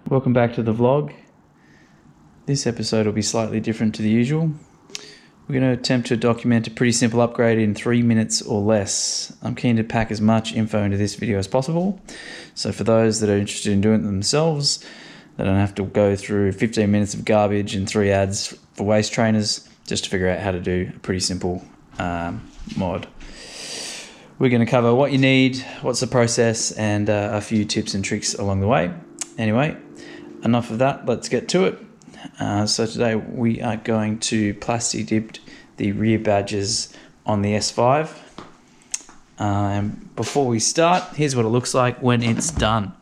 Welcome back to the vlog. This episode will be slightly different to the usual. We're going to attempt to document a pretty simple upgrade in 3 minutes or less. I'm keen to pack as much info into this video as possible, so for those that are interested in doing it themselves, they don't have to go through 15 minutes of garbage and 3 ads for waist trainers just to figure out how to do a pretty simple mod. We're going to cover what you need, what's the process, and a few tips and tricks along the way. Anyway, enough of that, let's get to it. So today we are going to Plasti dip the rear badges on the S5. And before we start, here's what it looks like when it's done.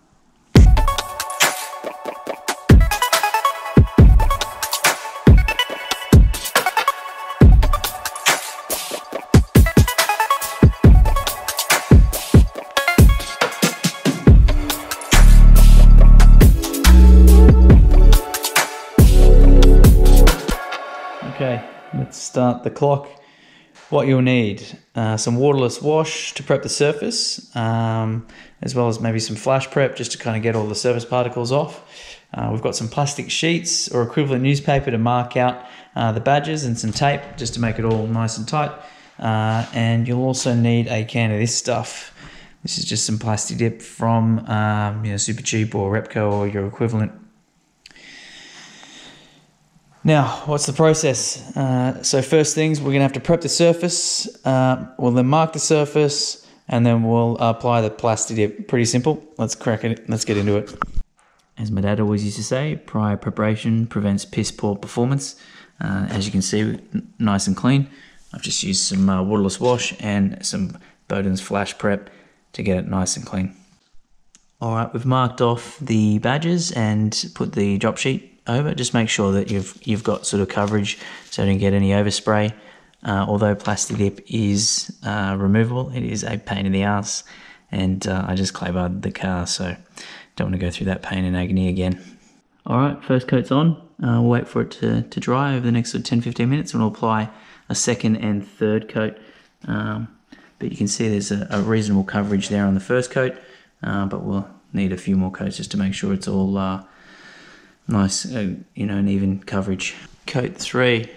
Okay, let's start the clock. What you'll need, some waterless wash to prep the surface, as well as maybe some flash prep just to kind of get all the surface particles off. We've got some plastic sheets or equivalent newspaper to mark out the badges, and some tape just to make it all nice and tight. And you'll also need a can of this stuff. This is just some Plasti dip from Super Cheap or Repco or your equivalent. Now, what's the process? So first things, we're going to have to prep the surface. We'll then mark the surface, and then we'll apply the Plasti dip. Pretty simple. Let's crack it. Let's get into it. As my dad always used to say, prior preparation prevents piss poor performance. As you can see, nice and clean. I've just used some waterless wash and some Bowden's flash prep to get it nice and clean. All right, we've marked off the badges and put the drop sheet over. Just make sure that you've got sort of coverage so you don't get any overspray. Although Plasti dip is removable, it is a pain in the ass, and I just clay barred the car, so don't want to go through that pain and agony again. Alright, first coat's on. We'll wait for it to dry over the next 10-15 minutes, and we'll apply a second and third coat. But you can see there's a reasonable coverage there on the first coat, but we'll need a few more coats just to make sure it's all nice, an even coverage. Coat 3.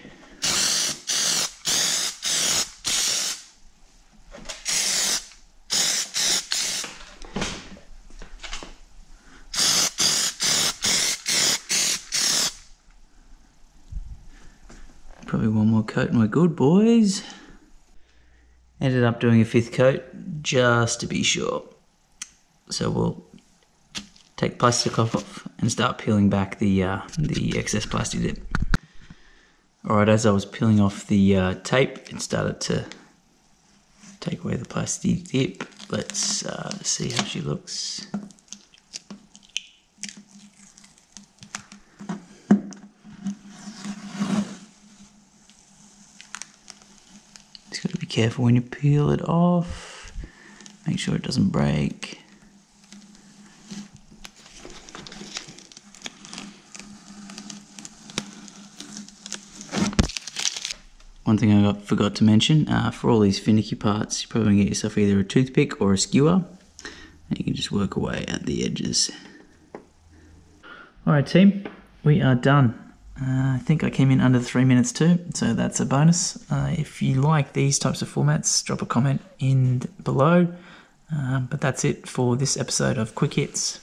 Probably one more coat and we're good, boys. Ended up doing a 5th coat just to be sure. So we'll take plastic off and start peeling back the excess Plasti dip. Alright, as I was peeling off the tape, it started to take away the Plasti dip. Let's see how she looks. Just got to be careful when you peel it off. Make sure it doesn't break. One thing I forgot to mention, for all these finicky parts, you're probably going to get yourself either a toothpick or a skewer, and you can just work away at the edges. Alright team, we are done. I think I came in under 3 minutes too, so that's a bonus. If you like these types of formats, drop a comment in below. But that's it for this episode of Quick Hits.